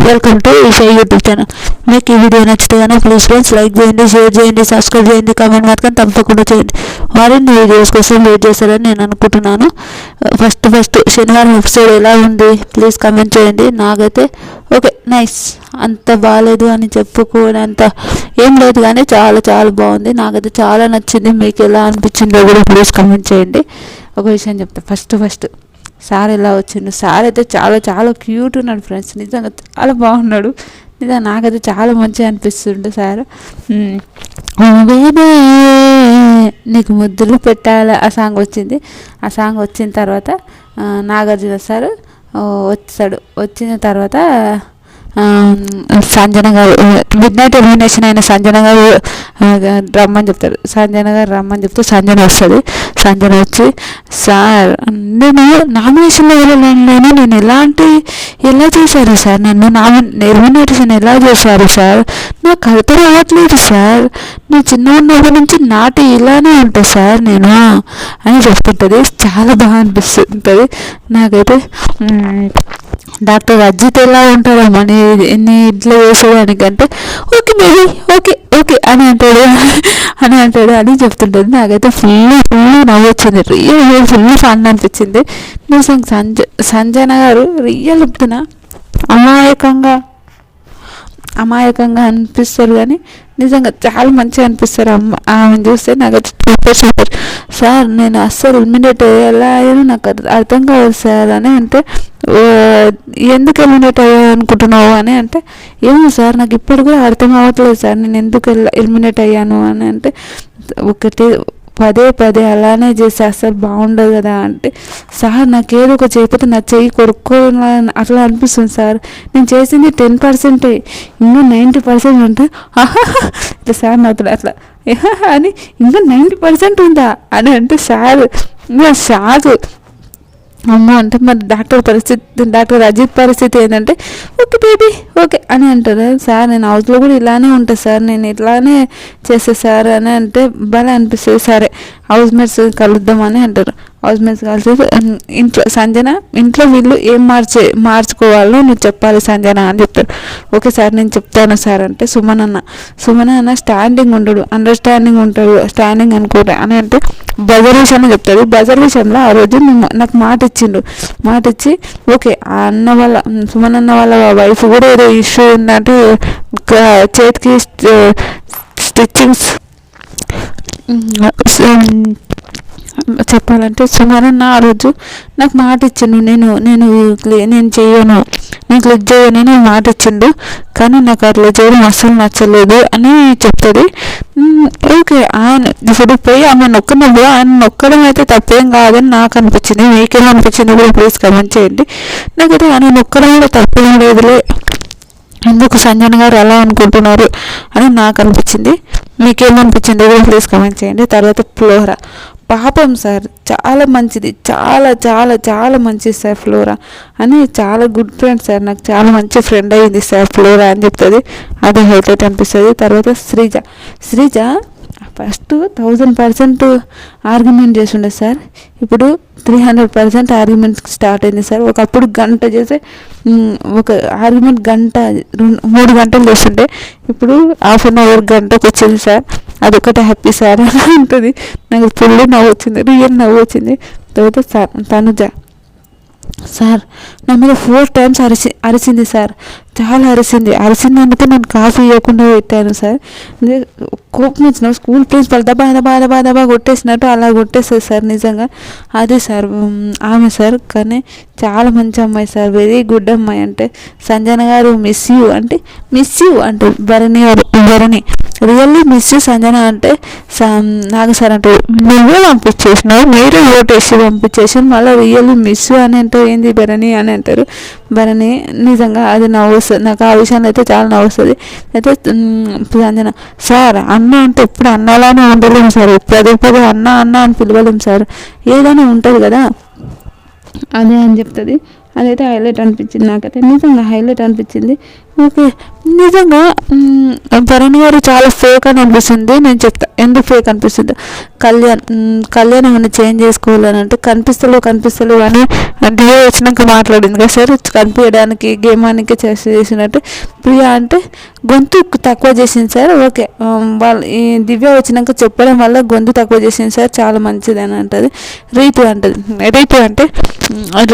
Welcome to Eesha YouTube channel. మీకు ఈ video నచ్చితే కనుక ప్లీజ్ ఫ్రెండ్స్ లైక్ చేయండి, షేర్ చేయండి, సబ్స్క్రైబ్ చేయండి, కామెంట్ మాత్రం తప్పకుండా చేయండి. మరిన్ని వీడియోస్ కోసం వెయిట్ చేస్తారని నేను అనుకుంటున్నాను. ఫస్ట్ శనివారం ఎపిసోడ్ ఎలా ఉంది ప్లీజ్ కామెంట్ చేయండి. నాకైతే ఓకే నైస్, అంత బాగాలేదు అని చెప్పుకోనంత ఏం లేదు, కానీ చాలా చాలా బాగుంది. నాకైతే చాలా నచ్చింది. మీకు ఎలా అనిపించిందో కూడా ప్లీజ్ కామెంట్ చేయండి. ఒక విషయం చెప్తా, ఫస్ట్ సార్ ఎలా వచ్చిండు. సార్ అయితే చాలా చాలా క్యూట్ ఉన్నాడు ఫ్రెండ్స్, నిజంగా చాలా బాగున్నాడు. నిజంగా నాకైతే చాలా మంచిగా అనిపిస్తుండే సార్. బేబీ నీకు ముద్దులు పెట్టాలి ఆ సాంగ్ వచ్చింది. ఆ సాంగ్ వచ్చిన తర్వాత నాగార్జున సార్ వచ్చాడు. వచ్చిన తర్వాత సంజన గారు మిడ్ నైట్ ఎలిమినేషన్ అయిన సంజన గారు రమ్మని చెప్తాడు. సంజన గారు రమ్మని చెప్తే సంజన వస్తుంది. సంజన వచ్చి సార్ నేను నామినేషన్లో వెళ్ళలేను, నేను ఎలా చేశారు సార్, నన్ను ఎలిమినేషన్ ఎలా చేశారు సార్, నాకు అర్థం రావట్లేదు సార్, నేను చిన్న ఉన్నప్పటి నుంచి నాటి ఇలానే ఉంటాను సార్ నేను అని చెప్తుంటుంది. చాలా బాగా అనిపిస్తుంటుంది నాకైతే. డాక్టర్ అజిత్ ఎలా ఉంటాడమ్మా నీ ఇంట్లో చేసేదానికంటే ఓకే బేబీ ఓకే ఓకే అని అంటాడు అని చెప్తుంటుంది. నాకైతే ఫుల్ నవ్వు వచ్చింది. రియల్ ఫుల్ ఫన్ అనిపించింది. నిజంగా సంజన గారు రియల్ చెప్తున్నా అమాయకంగా అనిపిస్తారు, కానీ నిజంగా చాలా మంచిగా అనిపిస్తారు. ఆమెను చూస్తే నాకు సూపర్ సార్, నేను అస్సలు ఎలిమినేట్ ఎలా అయ్యానో నాకు అర్థం కాదు సార్ అని అంటే, ఎందుకు ఎలిమినేట్ అయ్యాను అనుకుంటున్నావు అని అంటే, ఏమో సార్ నాకు ఇప్పుడు కూడా అర్థం అవ్వట్లేదు సార్ నేను ఎందుకు ఎలిమినేట్ అయ్యాను అని అంటే, ఒకటి పదే అలానే చేస్తే అసలు బాగుండదు కదా అంటే, సార్ నాకేదో ఒక చేయకపోతే నా చెయ్యి కొరుక్కోవాలని అట్లా అనిపిస్తుంది సార్, నేను చేసింది 10%, ఇంకా 90% ఉంటే ఇట్లా సార్ నాతో అట్లా అని ఇంకా 90% ఉందా అని అంటే సార్ అమ్మ అంటే మరి డాక్టర్ అజిత్ పరిస్థితి ఏంటంటే ఓకే బేబీ ఓకే అని అంటారు. సార్ నేను హౌస్లో కూడా ఇలానే ఉంటాను సార్, నేను ఇట్లానే చేస్తా సార్ అని అంటే బాగా అనిపిస్తుంది. సరే హౌస్ మేట్స్ కలుద్దామని అంటారు. హౌస్ మేట్స్ కలిసి ఇంట్లో వీళ్ళు ఏం మార్చుకోవాలో నువ్వు చెప్పాలి సంజన అని చెప్తారు. ఓకే సార్ నేను చెప్తాను సార్ అంటే సుమన్ అన్న స్టాండింగ్ ఉండడు, అండర్స్టాండింగ్ ఉంటాడు, స్టాండింగ్ అనుకోరు అని అంటే బజర్ విషయంలో చెప్తాడు. బజర్ విషయంలో ఆ రోజు నాకు మాట ఇచ్చి ఓకే ఆ అన్న వాళ్ళ సుమన్ అన్న వాళ్ళ వైఫ్ కూడా ఏదో ఇష్యూ ఉందంటే చేతికి స్టిచ్చింగ్స్ చెప్పాలంటే సుమన్ ఆ రోజు నాకు మాట ఇచ్చిండు, నేను చేయను, నేను క్లిక్ చేయను మాట ఇచ్చిండు, కానీ నాకు అట్లా చేయడం అస్సలు నచ్చలేదు అని చెప్తుంది. ఓకే ఆయన ఇప్పుడు పోయి ఆమె నొక్కినప్పుడు ఆయన నొక్కడం అయితే తప్పేం కాదని నాకు అనిపించింది. మీకేమనిపించింది కూడా ప్లీజ్ కమెంట్ చేయండి. నాకైతే ఆయన నొక్కడం కూడా తప్పేం లేదులే, ఎందుకు సంజన గారు అలా అనుకుంటున్నారు అని నాకు అనిపించింది. మీకేమనిపించింది కూడా ప్లీజ్ కమెంట్ చేయండి. తర్వాత ఫ్లోరా పాపం సార్ చాలా మంచిది, చాలా చాలా చాలా మంచిది సార్ ఫ్లోరా అని, చాలా గుడ్ ఫ్రెండ్ సార్, నాకు చాలా మంచి ఫ్రెండ్ అయ్యింది సార్ ఫ్లోరా అని చెప్తుంది. అది హైలైట్ అనిపిస్తుంది. తర్వాత శ్రీజ ఫస్ట్ 1000% ఆర్గ్యుమెంట్ చేస్తుండే సార్, ఇప్పుడు 300% ఆర్గ్యుమెంట్ స్టార్ట్ అయింది సార్. ఒకప్పుడు గంట చేస్తే ఒక ఆర్గ్యుమెంట్ 3 గంటలు చేస్తుండే, ఇప్పుడు ½ అన్ అవర్ గంటకు వచ్చింది సార్. అదొకటి హ్యాపీ సార్ అని ఉంటుంది. నాకు ఫుల్ నవ్వు వచ్చింది, రియల్ నవ్వు వచ్చింది. తర్వాత తనుజ సార్ నా మీద 4 times అరిచింది సార్, చాలా అరిచినందుకే నేను కాఫీ ఇవ్వకుండా పెట్టాను సార్. కోపం వచ్చిన స్కూల్ ప్రిన్సిపల్ దబా కొట్టేసినట్టు అలా కొట్టేస్తుంది సార్. నిజంగా అదే సార్ ఆమె సార్, కానీ చాలా మంచి అమ్మాయి సార్, వెరీ గుడ్ అమ్మాయి. అంటే సంజన గారు మిస్ యూ అంటే Bharani really miss you Sanjana అంటే నాకు సార్ అంటే నువ్వే పంపించేసినావు, మీరే ఓటేసి పంపించేసి మళ్ళీ రియల్లీ మిస్ యూ అని అంటే ఏంది భరణి అని అంటారు. భరణి నిజంగా అది నవ్వు వస్తుంది నాకు, ఆ విషయంలో అయితే చాలా నవ్వు వస్తుంది. అయితే సంజన సార్ అన్న అంటే ఎప్పుడు అన్నలానే ఉండలేము సార్, పదే అన్న అని పిలవలేము సార్, ఏదైనా ఉంటుంది కదా అదే అని చెప్తుంది. అదైతే హైలైట్ అనిపించింది నాకైతే, నిజంగా హైలైట్ అనిపించింది. ఓకే, నిజంగా భరణి గారు చాలా ఫేక్ అని అనిపిస్తుంది. నేను చెప్తా ఎందుకు ఫేక్ అనిపిస్తుంది. కళ్యాణ్ ఏమైనా చేంజ్ చేసుకోవాలని అంటే కనిపిస్తలేవు అని డివో వచ్చినాక మాట్లాడింది కదా సార్, కనిపించడానికి గేమానికి చేసినట్టు. ప్రియా అంటే గొంతు తక్కువ చేసింది సార్. ఓకే, ఈ దివ్య వచ్చినాక చెప్పడం వల్ల గొంతు తక్కువ చేసింది సార్, చాలా మంచిది అని అంటది. రీతు అంటే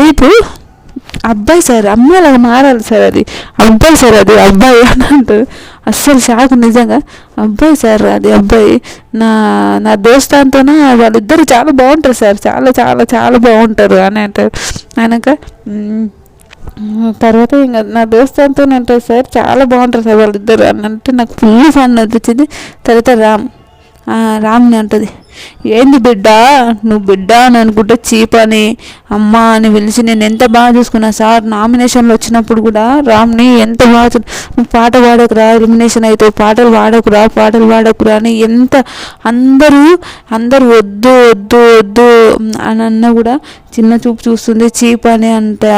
రీతు అబ్బాయి సార్, అమ్మాయిలాగా మారాలి సార్, అది అబ్బాయి సార్, అది అబ్బాయి అని అంటారు. అస్సలు షాక్ నిజంగా. అబ్బాయి సార్, అది అబ్బాయి. నా దోస్తాంతోన వాళ్ళిద్దరు చాలా బాగుంటారు సార్, చాలా చాలా చాలా బాగుంటారు అని అంటారు. ఆయనక తర్వాత ఇంకా నా దోస్తాంతో అంటారు సార్, చాలా బాగుంటారు సార్ వాళ్ళిద్దరు అని అంటే నాకు ఫుల్ ఫన్ అనిపించింది. తర్వాత రామ్ని అంటుంది, ఏంది బిడ్డ నువ్వు బిడ్డ అని అనుకుంటే చీప్ అని అమ్మ అని పిలిచి నేను ఎంత బాగా చూసుకున్నా సార్. నామినేషన్లో వచ్చినప్పుడు కూడా రామ్ని ఎంత బాగా, నువ్వు పాట పాడకురా, ఎలిమినేషన్ అయితే పాటలు పాడకురా అని ఎంత అందరూ వద్దు అని అన్నా కూడా చిన్న చూపు చూస్తుంది, చీప్ అని అంటే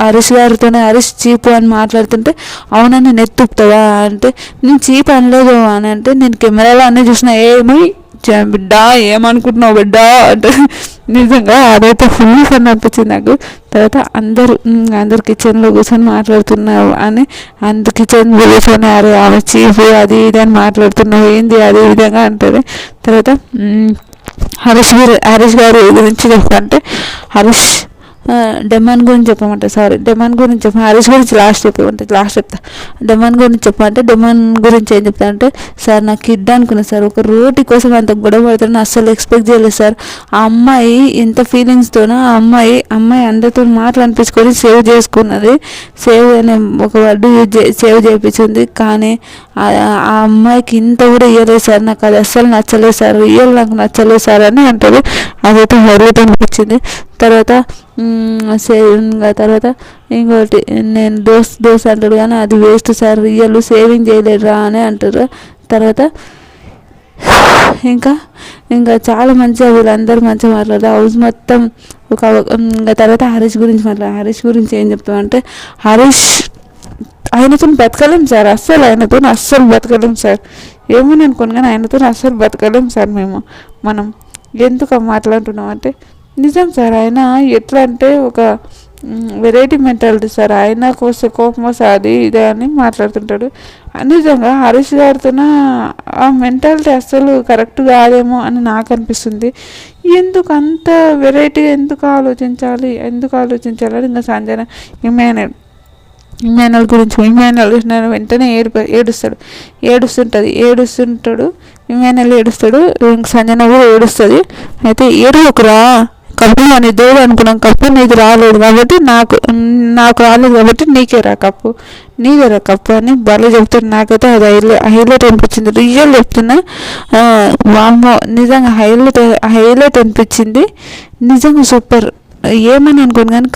హరీష్ గారితోనే హరీష్ చీపు అని మాట్లాడుతుంటే అవునని నెత్తుపుతావా అంటే నేను చీప్ అనలేదు అని అంటే నేను కెమెరాలో అన్నీ చూసిన, ఏమి బిడ్డ ఏమనుకుంటున్నావు బిడ్డ అంటే నిజంగా అదైతే ఫుల్ ఫన్ అనిపించింది నాకు. తర్వాత అందరు కిచెన్లో కూర్చొని మాట్లాడుతున్నావు అని, అందరు కిచెన్ కూర్చొని అరే ఆమె చీఫ్ అది ఇది అని మాట్లాడుతున్నావు ఏంది అదే విధంగా అంటారు. తర్వాత హరీష్ గారి గురించి చెప్పంటే డెమాన్ గురించి చెప్పమంటే హరీష్ గురించి లాస్ట్ చెప్తా. డెమాన్ గురించి చెప్పమంటే డెమాన్ గురించి ఏం చెప్తా అంటే సార్ నాకు కిడ్ అనుకున్నా సార్, ఒక రోటీ కోసం అంత గొడవ పడుతున్నా అస్సలు ఎక్స్పెక్ట్ చేయలేదు సార్. ఆ అమ్మాయి ఎంత ఫీలింగ్స్తోనో ఆ అమ్మాయి అందరితో మాటలు అనిపించుకొని సేవ్ చేసుకున్నది, సేవ్ అనే ఒక వర్డ్ సేవ్ చేయించింది. కానీ ఆ అమ్మాయికి ఇంత కూడా ఇవ్వలేదు సార్, నాకు అది అస్సలు నచ్చలేదు సార్, నాకు నచ్చలేదు సార్ అని అంటారు. అదైతే హైలైట్ అనిపించింది. తర్వాత ఇంకోటి నేను దోస్ అంటాడు కానీ అది వేస్ట్ సార్, సేవింగ్ చేయలేదురా అని అంటారు. తర్వాత ఇంకా చాలా మంచిగా వీళ్ళందరూ మంచిగా మాట్లాడారు హౌస్ మొత్తం. తర్వాత హరీష్ గురించి ఏం చెప్తామంటే ఆయనతో బతకలేం సార్, అస్సలు బతకలేం సార్. ఏమని అనుకోను కానీ ఆయనతో అస్సలు బతకలేం సార్. మనం ఎందుకు మాట్లాడుతున్నాం అంటే నిజం సార్, ఆయన ఎట్లా అంటే ఒక వెరైటీ మెంటాలిటీ సార్, ఆయన కోపం అది ఇదే అని మాట్లాడుతుంటాడు. నిజంగా హరీష్ గారితో ఆ మెంటాలిటీ అస్సలు కరెక్ట్ కాదేమో అని నాకు అనిపిస్తుంది. ఎందుకు అంత వెరైటీగా ఎందుకు ఆలోచించాలి అని ఇంకా సంజన ఇమాన్యుల్ గురించి వెంటనే ఏడుస్తుంటాడు. ఇమాన్యుల్ ఏడుస్తాడు, సంజన కూడా ఏడుస్తుంది. అయితే ఏడుకురా కప్పు అని దేవుడు అనుకున్నాం, కప్పు నీకు రాలేదు కాబట్టి నాకు రాలేదు కాబట్టి నీదేరా కప్పు అని భలే చెప్తాడు. నాకైతే అది హైలైట్ అనిపించింది, రియల్ చెప్తున్నా. వామ్మో నిజంగా హైలైట్ అనిపించింది, నిజంగా సూపర్. ఏమని అనుకోను కానీ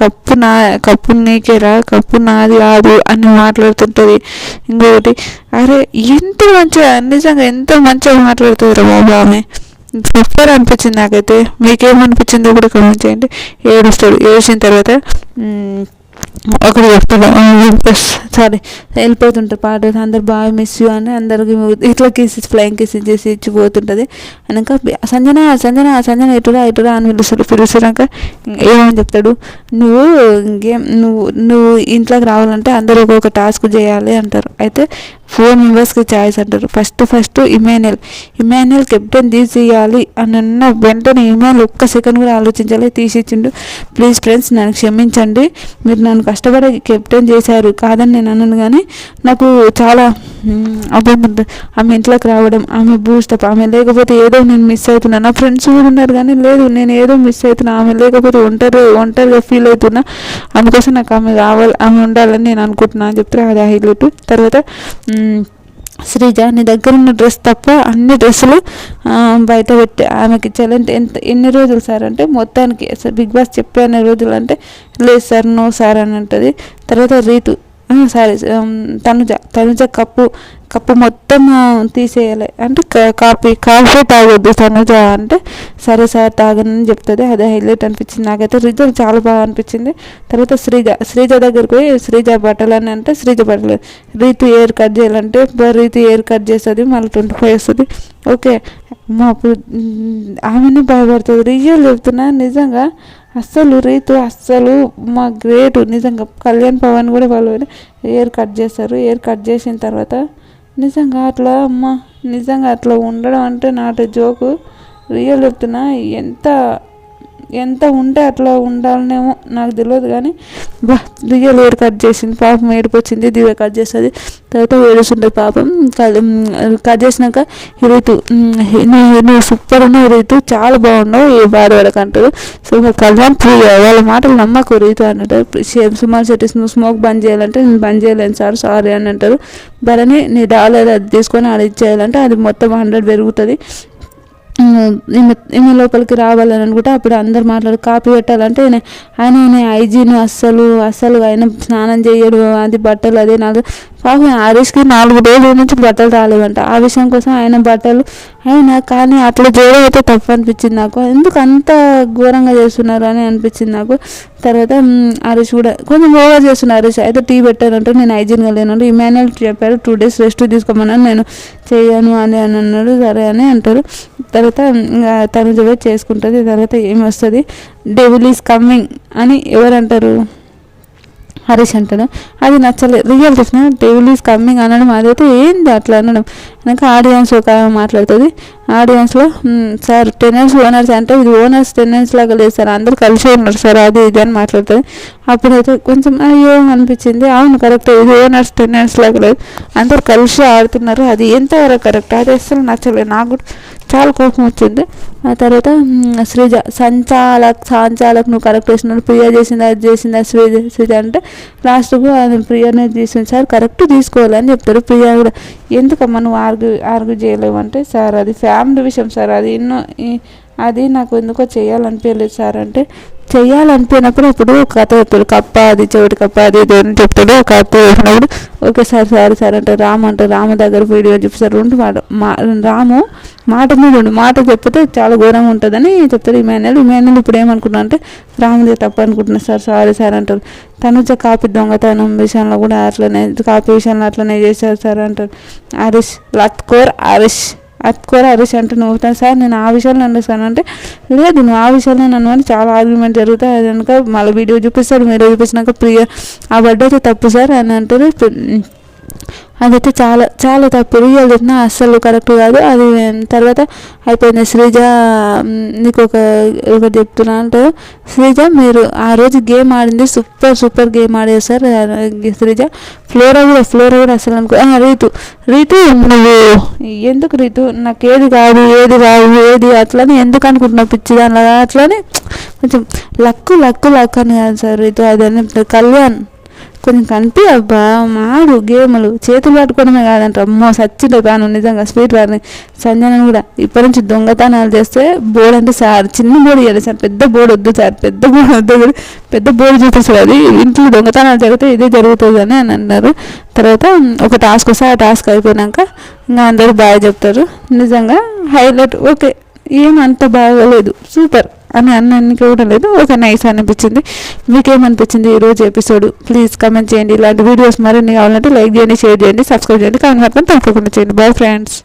కప్పు నీకేరా, కప్పు నాది కాదు అని మాట్లాడుతుంటుంది. ఇంకొకటి అరే నిజంగా ఎంత మంచిగా మాట్లాడుతుంది రా బాబు ఆమె, సూపర్ అనిపించింది నాకైతే. మీకేమనిపించిందో కూడా కామెంట్ చేయండి. ఏడ్చిన తర్వాత ఒకటి చెప్తాడు, వెళ్ళిపోతుంటారు పాట, అందరు బాగా మిస్ యూ అని అందరికి ఇట్లా ఫ్లయింగ్ కిసెస్ చేసి ఇచ్చిపోతుంటుంది. అనక సంజన ఎటురా అని పిలుస్తున్నాక ఏమని చెప్తాడు, నువ్వు ఇంట్లోకి రావాలంటే అందరూ ఒక్కొక్క టాస్క్ చేయాలి అంటారు. అయితే 4 మెంబర్స్కి ఛాయిస్ అంటారు. ఫస్ట్ ఇమాన్యుల్ కెప్టెన్ తీసేయాలి అని అన్న వెంటనే ఇమాన్యుల్ ఒక్క సెకండ్ కూడా ఆలోచించాలి, తీసిచ్చిండు. ప్లీజ్ ఫ్రెండ్స్ నన్ను క్షమించండి, మీరు నన్ను కష్టపడి కెప్టెన్ చేశారు కాదని నేను అన్నాను, కానీ నాకు చాలా అర్థం ఆమె ఇంట్లోకి రావడం, ఆమె బూస్టప్, ఆమె లేకపోతే ఏదో నేను మిస్ అవుతున్నా. నా ఫ్రెండ్స్ కూడా ఉన్నారు కానీ లేదు నేను ఏదో మిస్ అవుతున్నా, ఆమె లేకపోతే ఒంటరిగా ఫీల్ అవుతున్నా, అందుకోసం నాకు ఆమె ఉండాలని నేను అనుకుంటున్నా అని చెప్తే అది హైలైట్. తర్వాత శ్రీజ నీ దగ్గర ఉన్న డ్రెస్ తప్ప అన్ని డ్రెస్సులు బయట పెట్టి ఆమెకి ఛాలెంజ్ ఎన్ని రోజులు సార్ అంటే మొత్తానికి బిగ్ బాస్ చెప్పే అన్ని రోజులు అంటే లేదు సార్ నో సార్ అని అంటుంది. తర్వాత సారీ, తనుజ కప్పు మొత్తం తీసేయాలి అంటే కాఫీ తాగొద్దు తనుజ అంటే, సరే సార్ తాగనని చెప్తుంది. అదే హైలైట్ అనిపించింది నాకైతే. రిజల్ట్ చాలా బాగా అనిపించింది. తర్వాత శ్రీజ దగ్గరికి పోయి శ్రీజ బట్టలు అని అంటే, శ్రీజ బట్టలు రీతు హెయిర్ కట్ చేయాలంటే రీతు హెయిర్ కట్ చేస్తుంది, మళ్ళీ 25 వస్తుంది. ఓకే అమ్మ అప్పుడు ఆమెనే భయపడుతుంది. రియల్ చెప్తున్నా నిజంగా. అస్సలు రీతు అస్సలు మా గ్రేట్ నిజంగా. కళ్యాణ్ పవన్ కూడా వాళ్ళు హెయిర్ కట్ చేస్తారు. హెయిర్ కట్ చేసిన తర్వాత నిజంగా అట్లా అమ్మ నిజంగా అట్లా ఉండడం అంటే నాట్ జోకు. రియల్ చెప్తున్నా. ఎంత ఉంటే అట్లా ఉండాలనేమో నాకు తెలియదు కానీ రియల్ హెయిర్ కట్ చేసింది. పాపం ఏడుపు వచ్చింది. దివ్య కట్ చేస్తుంది. తర్వాత ఏడుస్తుంటుంది పాపం. కట్ చేసినాక రీతు నువ్వు సూపర్ ఉన్నావు రీతు, చాలా బాగున్నావు, ఏ బాధపడక అంటారు. సో కళ్యాణ్ ప్రియ వాళ్ళ మాటలు నమ్మకు రీతు అన్నట్టు. సుమారు శెట్టి నువ్వు స్మోక్ బంద్ చేయాలంటే నేను బంద్ చేయలేను సార్, సారీ అని అంటారు. భరణి నీ డాలర్ అది తీసుకొని అది ఇచ్చేయాలంటే అది మొత్తం 100 పెరుగుతుంది. ఈమె లోపలికి రావాలని అనుకుంటే అప్పుడు అందరు మాట్లాడు కాపీ పెట్టాలంటే ఆయన హైజీన్ అస్సలు ఆయన స్నానం చేయడు, అది బట్టలు అదే పాపం హరీష్కి 4 రోజుల నుంచి బట్టలు రాలేవంట. ఆ విషయం కోసం ఆయన బట్టలు కానీ అట్లా చేయడం అయితే తప్పు అనిపించింది నాకు. ఎందుకు అంత ఘోరంగా చేస్తున్నారు అని అనిపించింది నాకు. తర్వాత హరీష్ కూడా కొంచెం ఓవర్ చేస్తున్నారు. హరీష్ అయితే టీ పెట్టారంటే నేను హైజీన్గా లేనంటే ఇమాన్యుయల్ చెప్పారు 2 days రెస్ట్ తీసుకోమన్నాను, నేను చేయను అని అన్నాడు. సరే అని అంటారు. తర్వాత తను చేసుకుంటుంది. తర్వాత ఏమి వస్తుంది, డెవిల్ ఈజ్ కమ్మింగ్ అని ఎవరు అంటారు, హరీష్ అంటాడు. అది నచ్చలేదు. రియల్ చెప్పిన డెవిల్ ఈజ్ కమ్మింగ్ అనడం అదైతే ఏంది అట్లా అనడం. నాకు ఆడియన్స్ ఒక మాట్లాడుతుంది. ఆడియన్స్లో సార్ టెనెంట్స్ ఓనర్స్ అంటే ఇది ఓనర్స్ టెనెంట్స్ లాగా లేదు సార్, అందరూ కలిసి ఉన్నారు సార్, అది ఇది అని మాట్లాడుతుంది. అప్పుడైతే కొంచెం అయ్యో అనిపించింది. అవును కరెక్ట్, ఇది ఓనర్స్ టెనెంట్స్ లాగా లేదు, అందరూ కలిసి ఆడుతున్నారు, అది ఎంతవరకు కరెక్ట్, అది అసలు నచ్చలేదు. నాకు కూడా చాలా కోపం వచ్చింది. ఆ తర్వాత శ్రీజ సంచాలక్ నువ్వు కరెక్ట్ వేసినాడు, ప్రియ చేసింది అది చేసింది శ్రీజ అంటే లాస్ట్కు అది ప్రియనే తీసుకుంది సార్, కరెక్ట్ తీసుకోవాలని చెప్తారు. ప్రియ కూడా ఎందుకమ్మా నువ్వు ఆర్గ్యూ చేయలేవంటే, సార్ అది ఫ్యామిలీ విషయం సార్, అది నాకు ఎందుకో చేయాలనిపించలేదు సార్ అంటే, చేయాలనిపోయినప్పుడు అప్పుడు కథ చెప్తాడు, కప్ప అది చెవిటి కప్ప అది ఇది అని చెప్తాడు. కప్ప వేసినప్పుడు ఓకే సార్ సారీ సార్ అంటే రాము దగ్గర వీడియో చూపిస్తారు. రాము మాట మీద మాట చెప్తే చాలా ఘోరంగా ఉంటుందని చెప్తారు. ఇమాన్యుయల్ ఇప్పుడు ఏమనుకున్నా అంటే రాముదే తప్పు అనుకుంటున్నా సార్, సారీ సార్ అంటారు. తనుజ కాపీ దొంగతనం విషయంలో కూడా అట్లనే, కాపీ విషయంలో అట్లనే చేశారు సార్ అంటారు. హరీష్ హరీష్ అంటే నువ్వుతాను సార్ నేను ఆ విషయాలు నన్ను అంటే లేదు నువ్వు ఆ విషయాలు నన్ను అని చాలా ఆర్గ్యుమెంట్ జరుగుతాయి. అది కనుక మళ్ళీ వీడియో చూపిస్తాడు, మీరు చూపించినాక ప్రియ ఆ బర్త్డే అయితే తప్పు సార్ అని అంటారు. అదైతే చాలా చాలా తప్పు. రియల్ చెప్పినా అస్సలు కరెక్ట్ కాదు అది. తర్వాత అయిపోయింది. శ్రీజ నీకు ఒకటి చెప్తున్నా అంటే, శ్రీజ మీరు ఆ రోజు గేమ్ ఆడింది సూపర్ గేమ్ ఆడేది సార్ శ్రీజ. ఫ్లోరా కూడా అసలు అనుకో. రీతు నువ్వు ఎందుకు రీతు నాకు ఏది కాదు ఏది అట్లని ఎందుకు అనుకుంటున్నావు పిచ్చి దానిలాగా అట్లని కొంచెం లక్కు అని కాదు సార్ రీతు. అదని కళ్యాణ్ కొంచెం కనిపి అబ్బా మాడు గేములు చేతులు పట్టుకోవడమే కాదంట, అమ్మో సచ్చిండే పాను నిజంగా స్వీట్ వారిని. సంజన కూడా ఇప్పటి నుంచి దొంగతనాలు చేస్తే బోర్డు అంటే సార్ చిన్న బోర్డు ఇవ్వాలి సార్, పెద్ద బోర్డు వద్దు సార్, పెద్ద బోర్డు చూపిస్తారు, అది ఇంట్లో దొంగతనాలు జరిగితే ఇదే జరుగుతుంది అని అన్నారు. తర్వాత ఒక టాస్క్ వస్తే ఆ టాస్క్ అయిపోయినాక ఇంకా అందరూ బాగా చెప్తారు. నిజంగా హైలైట్. ఓకే ఏమంత బాగోలేదు సూపర్ అని అన్నీ కూడా లేదు, ఒక నైస్ అనిపించింది. మీకేమనిపించింది ఈరోజు ఎపిసోడ్? ప్లీజ్ కమెంట్ చేయండి. ఇలాంటి వీడియోస్ మరిన్ని కావాలంటే లైక్ చేయండి, షేర్ చేయండి, సబ్స్క్రైబ్ చేయండి, కామెంట్ మాత్రం తప్పకుండా చేయండి. Bye friends.